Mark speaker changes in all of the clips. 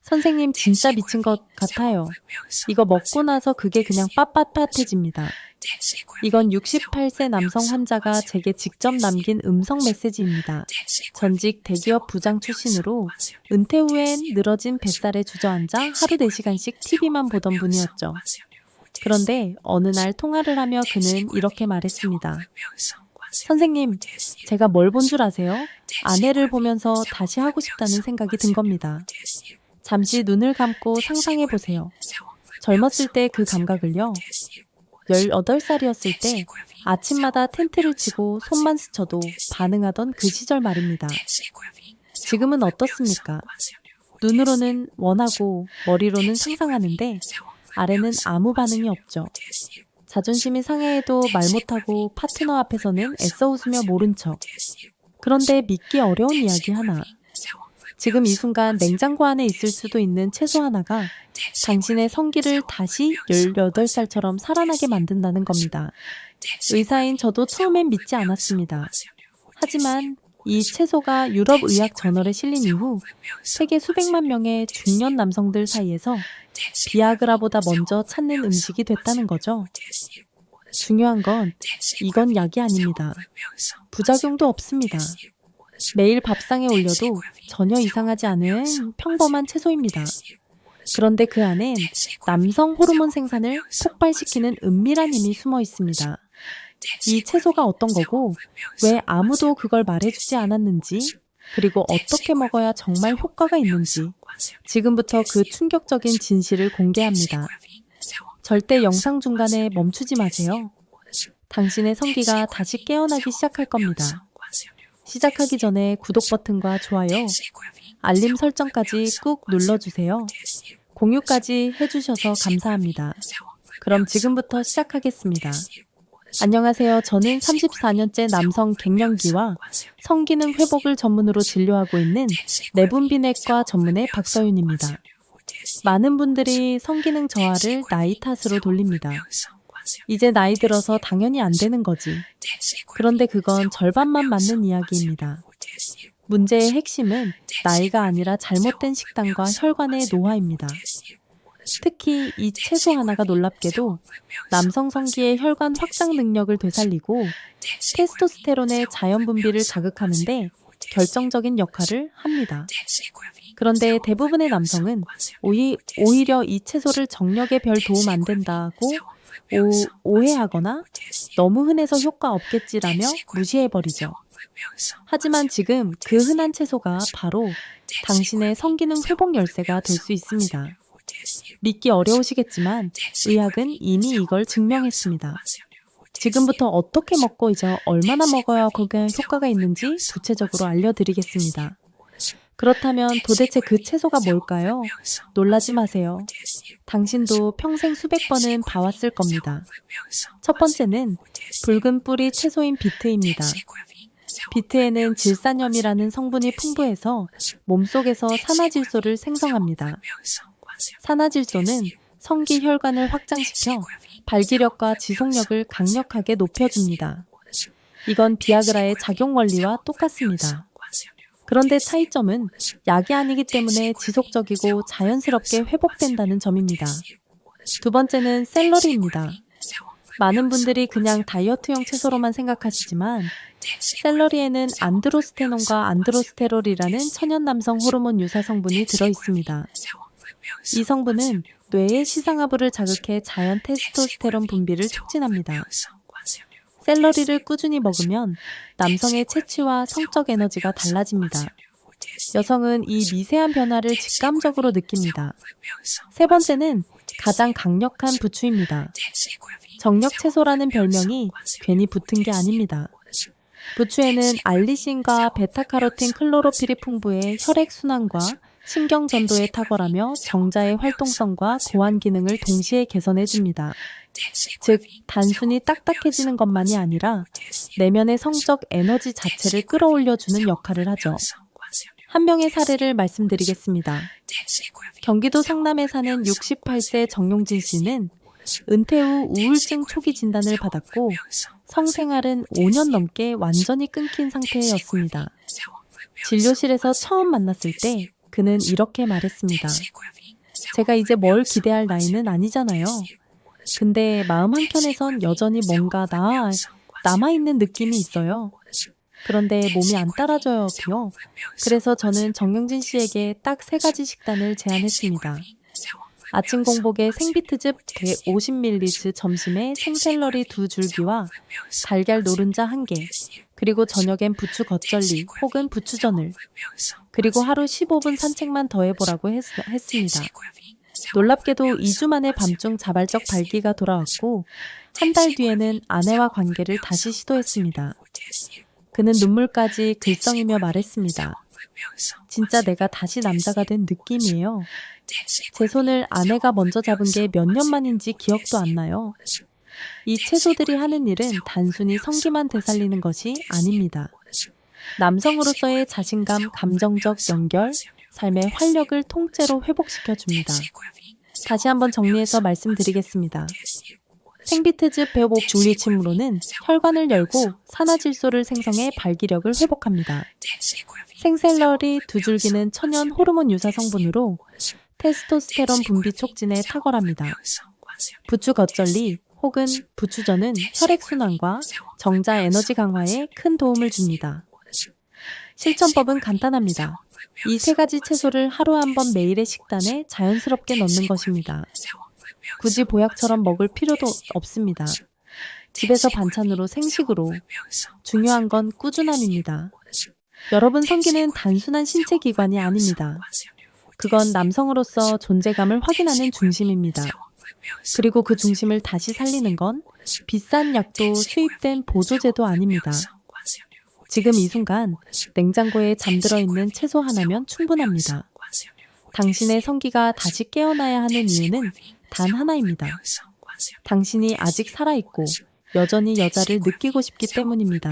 Speaker 1: 선생님 진짜 미친 것 같아요. 이거 먹고 나서 그게 그냥 빳빳해집니다. 이건 68세 남성 환자가 제게 직접 남긴 음성 메시지입니다. 전직 대기업 부장 출신으로 은퇴 후엔 늘어진 뱃살에 주저앉아 하루 4시간씩 TV만 보던 분이었죠. 그런데 어느 날 통화를 하며 그는 이렇게 말했습니다. 선생님, 제가 뭘 본 줄 아세요? 아내를 보면서 다시 하고 싶다는 생각이 든 겁니다. 잠시 눈을 감고 상상해 보세요. 젊었을 때 그 감각을요. 18살이었을 때 아침마다 텐트를 치고 손만 스쳐도 반응하던 그 시절 말입니다. 지금은 어떻습니까? 눈으로는 원하고 머리로는 상상하는데 아래는 아무 반응이 없죠. 자존심이 상해해도 말 못하고 파트너 앞에서는 애써 웃으며 모른 척. 그런데 믿기 어려운 이야기 하나. 지금 이 순간 냉장고 안에 있을 수도 있는 채소 하나가 당신의 성기를 다시 18살처럼 살아나게 만든다는 겁니다. 의사인 저도 처음엔 믿지 않았습니다. 하지만 이 채소가 유럽의학 저널에 실린 이후 세계 수백만 명의 중년 남성들 사이에서 비아그라보다 먼저 찾는 음식이 됐다는 거죠. 중요한 건 이건 약이 아닙니다. 부작용도 없습니다. 매일 밥상에 올려도 전혀 이상하지 않은 평범한 채소입니다. 그런데 그 안엔 남성 호르몬 생산을 폭발시키는 은밀한 힘이 숨어 있습니다. 이 채소가 어떤 거고 왜 아무도 그걸 말해주지 않았는지 그리고 어떻게 먹어야 정말 효과가 있는지 지금부터 그 충격적인 진실을 공개합니다. 절대 영상 중간에 멈추지 마세요. 당신의 성기가 다시 깨어나기 시작할 겁니다. 시작하기 전에 구독 버튼과 좋아요, 알림 설정까지 꾹 눌러주세요. 공유까지 해주셔서 감사합니다. 그럼 지금부터 시작하겠습니다. 안녕하세요. 저는 34년째 남성 갱년기와 성기능 회복을 전문으로 진료하고 있는 내분비내과 전문의 박서윤입니다. 많은 분들이 성기능 저하를 나이 탓으로 돌립니다. 이제 나이 들어서 당연히 안 되는 거지. 그런데 그건 절반만 맞는 이야기입니다. 문제의 핵심은 나이가 아니라 잘못된 식단과 혈관의 노화입니다. 특히 이 채소 하나가 놀랍게도 남성 성기의 혈관 확장 능력을 되살리고 테스토스테론의 자연 분비를 자극하는데 결정적인 역할을 합니다. 그런데 대부분의 남성은 오히려 이 채소를 정력에 별 도움 안 된다고 오해하거나 너무 흔해서 효과 없겠지라며 무시해버리죠. 하지만 지금 그 흔한 채소가 바로 당신의 성기능 회복 열쇠가 될 수 있습니다. 믿기 어려우시겠지만 의학은 이미 이걸 증명했습니다. 지금부터 어떻게 먹고 이제 얼마나 먹어야 거기에 효과가 있는지 구체적으로 알려드리겠습니다. 그렇다면 도대체 그 채소가 뭘까요? 놀라지 마세요. 당신도 평생 수백 번은 봐왔을 겁니다. 첫 번째는 붉은 뿌리 채소인 비트입니다. 비트에는 질산염이라는 성분이 풍부해서 몸속에서 산화질소를 생성합니다. 산화질소는 성기 혈관을 확장시켜 발기력과 지속력을 강력하게 높여줍니다. 이건 비아그라의 작용 원리와 똑같습니다. 그런데 차이점은 약이 아니기 때문에 지속적이고 자연스럽게 회복된다는 점입니다. 두 번째는 샐러리입니다. 많은 분들이 그냥 다이어트용 채소로만 생각하시지만 샐러리에는 안드로스테논과 안드로스테롤이라는 천연 남성 호르몬 유사 성분이 들어있습니다. 이 성분은 뇌의 시상하부를 자극해 자연 테스토스테론 분비를 촉진합니다. 샐러리를 꾸준히 먹으면 남성의 체취와 성적 에너지가 달라집니다. 여성은 이 미세한 변화를 직감적으로 느낍니다. 세 번째는 가장 강력한 부추입니다. 정력 채소라는 별명이 괜히 붙은 게 아닙니다. 부추에는 알리신과 베타카로틴 클로로필이 풍부해 혈액순환과 신경전도에 탁월하며 정자의 활동성과 고환 기능을 동시에 개선해줍니다. 즉, 단순히 딱딱해지는 것만이 아니라 내면의 성적 에너지 자체를 끌어올려주는 역할을 하죠. 한 명의 사례를 말씀드리겠습니다. 경기도 성남에 사는 68세 정용진 씨는 은퇴 후 우울증 초기 진단을 받았고 성생활은 5년 넘게 완전히 끊긴 상태였습니다. 진료실에서 처음 만났을 때 그는 이렇게 말했습니다. 제가 이제 뭘 기대할 나이는 아니잖아요. 근데 마음 한켠에선 여전히 뭔가 남아있는 느낌이 있어요. 그런데 몸이 안 따라줘요. 그래서 저는 정영진 씨에게 딱 3가지 식단을 제안했습니다. 아침 공복에 생비트즙 150ml, 점심에 생샐러리 2줄기와 달걀 노른자 1개, 그리고 저녁엔 부추 겉절리 혹은 부추전을, 그리고 하루 15분 산책만 더 해보라고 했습니다. 놀랍게도 2주 만에 밤중 자발적 발기가 돌아왔고 한 달 뒤에는 아내와 관계를 다시 시도했습니다. 그는 눈물까지 글썽이며 말했습니다. 진짜 내가 다시 남자가 된 느낌이에요. 제 손을 아내가 먼저 잡은 게 몇 년 만인지 기억도 안 나요. 이 채소들이 하는 일은 단순히 성기만 되살리는 것이 아닙니다. 남성으로서의 자신감, 감정적 연결, 삶의 활력을 통째로 회복시켜줍니다. 다시 한번 정리해서 말씀드리겠습니다. 생비트즙 150ml는 혈관을 열고 산화질소를 생성해 발기력을 회복합니다. 생샐러리 2줄기는 천연 호르몬 유사 성분으로 테스토스테론 분비 촉진에 탁월합니다. 부추 겉절리 혹은 부추전은 혈액순환과 정자 에너지 강화에 큰 도움을 줍니다. 실천법은 간단합니다. 이 3가지 채소를 하루 한 번 매일의 식단에 자연스럽게 넣는 것입니다. 굳이 보약처럼 먹을 필요도 없습니다. 집에서 반찬으로 생식으로. 중요한 건 꾸준함입니다. 여러분, 성기는 단순한 신체 기관이 아닙니다. 그건 남성으로서 존재감을 확인하는 중심입니다. 그리고 그 중심을 다시 살리는 건 비싼 약도 수입된 보조제도 아닙니다. 지금 이 순간 냉장고에 잠들어 있는 채소 하나면 충분합니다. 당신의 성기가 다시 깨어나야 하는 이유는 단 하나입니다. 당신이 아직 살아있고 여전히 여자를 느끼고 싶기 때문입니다.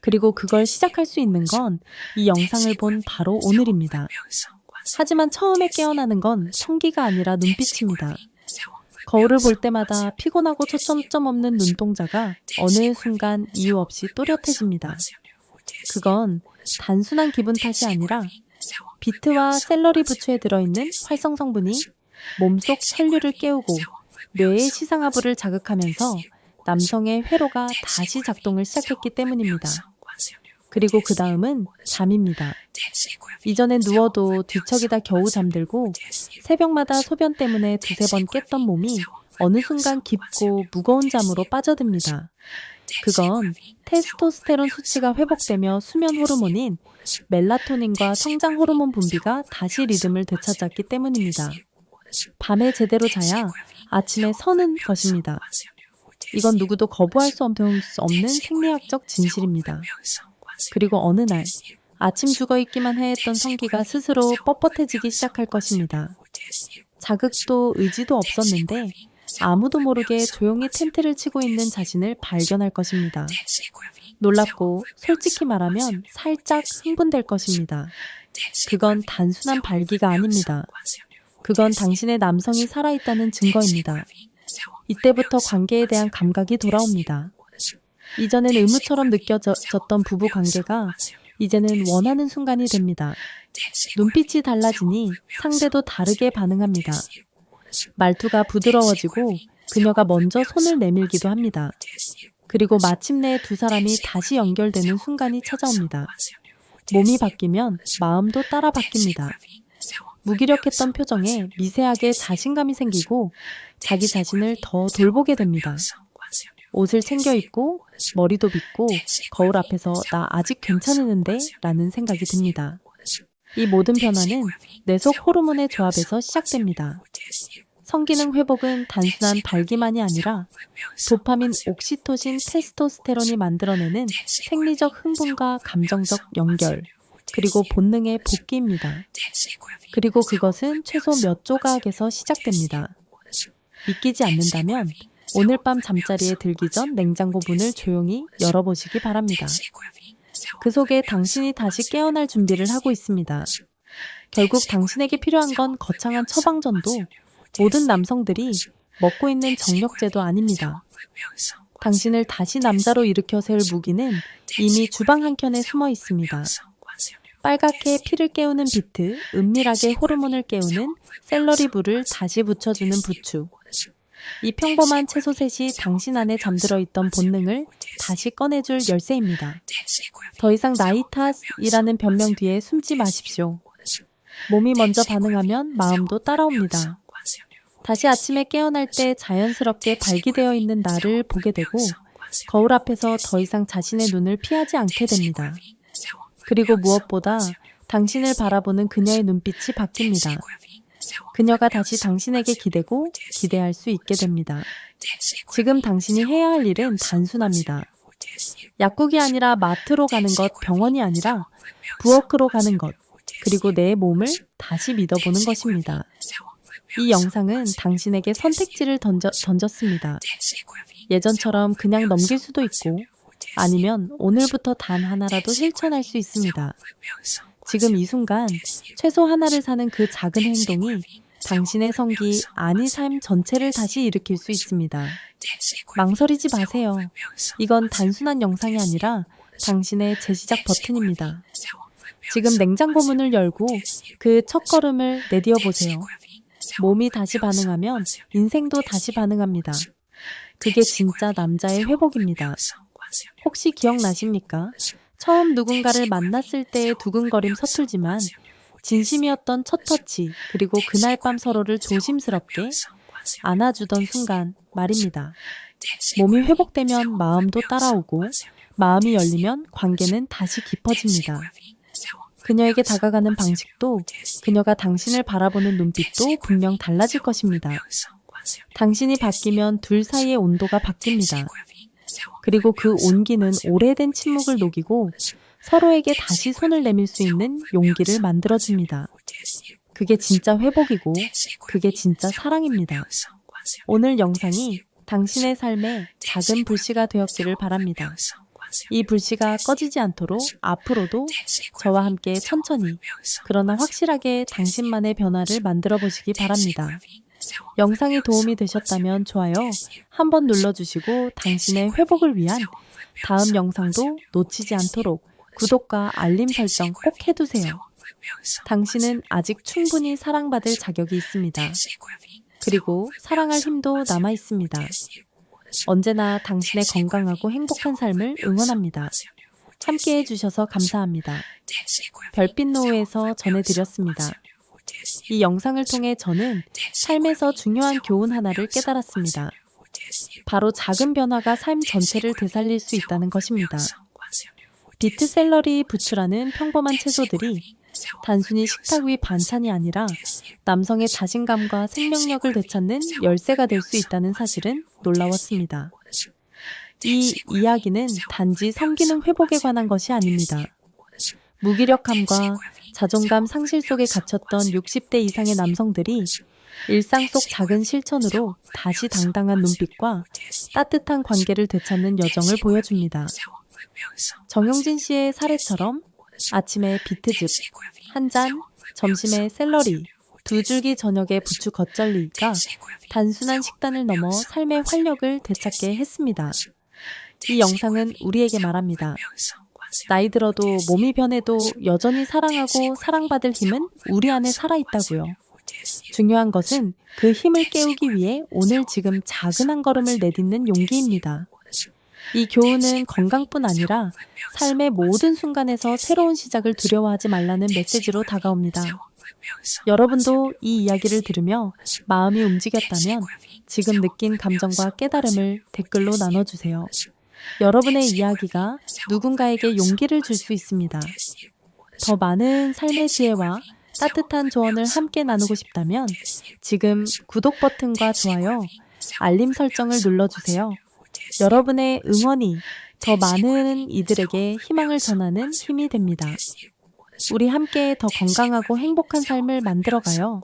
Speaker 1: 그리고 그걸 시작할 수 있는 건 이 영상을 본 바로 오늘입니다. 하지만 처음에 깨어나는 건 성기가 아니라 눈빛입니다. 거울을 볼 때마다 피곤하고 초점점 없는 눈동자가 어느 순간 이유 없이 또렷해집니다. 그건 단순한 기분 탓이 아니라 비트와 샐러리 부추에 들어있는 활성 성분이 몸속 혈류를 깨우고 뇌의 시상하부를 자극하면서 남성의 회로가 다시 작동을 시작했기 때문입니다. 그리고 그 다음은 잠입니다. 이전엔 누워도 뒤척이다 겨우 잠들고 새벽마다 소변 때문에 2-3번 깼던 몸이 어느 순간 깊고 무거운 잠으로 빠져듭니다. 그건 테스토스테론 수치가 회복되며 수면 호르몬인 멜라토닌과 성장 호르몬 분비가 다시 리듬을 되찾았기 때문입니다. 밤에 제대로 자야 아침에 서는 것입니다. 이건 누구도 거부할 수 없는 생리학적 진실입니다. 그리고 어느 날 아침 죽어있기만 해 했던 성기가 스스로 뻣뻣해지기 시작할 것입니다. 자극도 의지도 없었는데 아무도 모르게 조용히 텐트를 치고 있는 자신을 발견할 것입니다. 놀랍고 솔직히 말하면 살짝 흥분될 것입니다. 그건 단순한 발기가 아닙니다. 그건 당신의 남성이 살아있다는 증거입니다. 이때부터 관계에 대한 감각이 돌아옵니다. 이전엔 의무처럼 느껴졌던 부부 관계가 이제는 원하는 순간이 됩니다. 눈빛이 달라지니 상대도 다르게 반응합니다. 말투가 부드러워지고 그녀가 먼저 손을 내밀기도 합니다. 그리고 마침내 2사람이 다시 연결되는 순간이 찾아옵니다. 몸이 바뀌면 마음도 따라 바뀝니다. 무기력했던 표정에 미세하게 자신감이 생기고 자기 자신을 더 돌보게 됩니다. 옷을 챙겨 입고 머리도 빗고 거울 앞에서 나 아직 괜찮은데? 라는 생각이 듭니다. 이 모든 변화는 뇌속 호르몬의 조합에서 시작됩니다. 성기능 회복은 단순한 발기만이 아니라 도파민, 옥시토신, 테스토스테론이 만들어내는 생리적 흥분과 감정적 연결, 그리고 본능의 복귀입니다. 그리고 그것은 최소 몇 조각에서 시작됩니다. 믿기지 않는다면 오늘 밤 잠자리에 들기 전 냉장고 문을 조용히 열어보시기 바랍니다. 그 속에 당신이 다시 깨어날 준비를 하고 있습니다. 결국 당신에게 필요한 건 거창한 처방전도 모든 남성들이 먹고 있는 정력제도 아닙니다. 당신을 다시 남자로 일으켜 세울 무기는 이미 주방 한켠에 숨어 있습니다. 빨갛게 피를 깨우는 비트, 은밀하게 호르몬을 깨우는 샐러리물을 다시 붙여주는 부추. 이 평범한 채소 셋이 당신 안에 잠들어 있던 본능을 다시 꺼내줄 열쇠입니다. 더 이상 나이 탓이라는 변명 뒤에 숨지 마십시오. 몸이 먼저 반응하면 마음도 따라옵니다. 다시 아침에 깨어날 때 자연스럽게 발기되어 있는 나를 보게 되고 거울 앞에서 더 이상 자신의 눈을 피하지 않게 됩니다. 그리고 무엇보다 당신을 바라보는 그녀의 눈빛이 바뀝니다. 그녀가 다시 당신에게 기대고 기대할 수 있게 됩니다. 지금 당신이 해야 할 일은 단순합니다. 약국이 아니라 마트로 가는 것, 병원이 아니라 부엌으로 가는 것, 그리고 내 몸을 다시 믿어보는 것입니다. 이 영상은 당신에게 선택지를 던졌습니다. 예전처럼 그냥 넘길 수도 있고 아니면 오늘부터 단 하나라도 실천할 수 있습니다. 지금 이 순간 최소 하나를 사는 그 작은 행동이 당신의 성기, 아니 삶 전체를 다시 일으킬 수 있습니다. 망설이지 마세요. 이건 단순한 영상이 아니라 당신의 재시작 버튼입니다. 지금 냉장고 문을 열고 그 첫걸음을 내디뎌 보세요. 몸이 다시 반응하면 인생도 다시 반응합니다. 그게 진짜 남자의 회복입니다. 혹시 기억나십니까? 처음 누군가를 만났을 때의 두근거림 서툴지만 진심이었던 첫 터치, 그리고 그날 밤 서로를 조심스럽게 안아주던 순간 말입니다. 몸이 회복되면 마음도 따라오고 마음이 열리면 관계는 다시 깊어집니다. 그녀에게 다가가는 방식도 그녀가 당신을 바라보는 눈빛도 분명 달라질 것입니다. 당신이 바뀌면 둘 사이의 온도가 바뀝니다. 그리고 그 온기는 오래된 침묵을 녹이고 서로에게 다시 손을 내밀 수 있는 용기를 만들어줍니다. 그게 진짜 회복이고 그게 진짜 사랑입니다. 오늘 영상이 당신의 삶에 작은 불씨가 되었기를 바랍니다. 이 불씨가 꺼지지 않도록 앞으로도 저와 함께 천천히 그러나 확실하게 당신만의 변화를 만들어 보시기 바랍니다. 영상이 도움이 되셨다면 좋아요 한번 눌러주시고 당신의 회복을 위한 다음 영상도 놓치지 않도록 구독과 알림 설정 꼭 해두세요. 당신은 아직 충분히 사랑받을 자격이 있습니다. 그리고 사랑할 힘도 남아 있습니다. 언제나 당신의 건강하고 행복한 삶을 응원합니다. 함께 해주셔서 감사합니다. 별빛 노후에서 전해드렸습니다. 이 영상을 통해 저는 삶에서 중요한 교훈 하나를 깨달았습니다. 바로 작은 변화가 삶 전체를 되살릴 수 있다는 것입니다. 비트 샐러리 부추라는 평범한 채소들이 단순히 식탁 위 반찬이 아니라 남성의 자신감과 생명력을 되찾는 열쇠가 될 수 있다는 사실은 놀라웠습니다. 이 이야기는 단지 성기능 회복에 관한 것이 아닙니다. 무기력함과 자존감 상실 속에 갇혔던 60대 이상의 남성들이 일상 속 작은 실천으로 다시 당당한 눈빛과 따뜻한 관계를 되찾는 여정을 보여줍니다. 정용진 씨의 사례처럼 아침에 비트즙, 한 잔, 점심에 샐러리, 2줄기 저녁에 부추 겉절이가 단순한 식단을 넘어 삶의 활력을 되찾게 했습니다. 이 영상은 우리에게 말합니다. 나이 들어도 몸이 변해도 여전히 사랑하고 사랑받을 힘은 우리 안에 살아있다고요. 중요한 것은 그 힘을 깨우기 위해 오늘 지금 작은 한 걸음을 내딛는 용기입니다. 이 교훈은 건강뿐 아니라 삶의 모든 순간에서 새로운 시작을 두려워하지 말라는 메시지로 다가옵니다. 여러분도 이 이야기를 들으며 마음이 움직였다면 지금 느낀 감정과 깨달음을 댓글로 나눠주세요. 여러분의 이야기가 누군가에게 용기를 줄 수 있습니다. 더 많은 삶의 지혜와 따뜻한 조언을 함께 나누고 싶다면 지금 구독 버튼과 좋아요, 알림 설정을 눌러주세요. 여러분의 응원이 더 많은 이들에게 희망을 전하는 힘이 됩니다. 우리 함께 더 건강하고 행복한 삶을 만들어가요.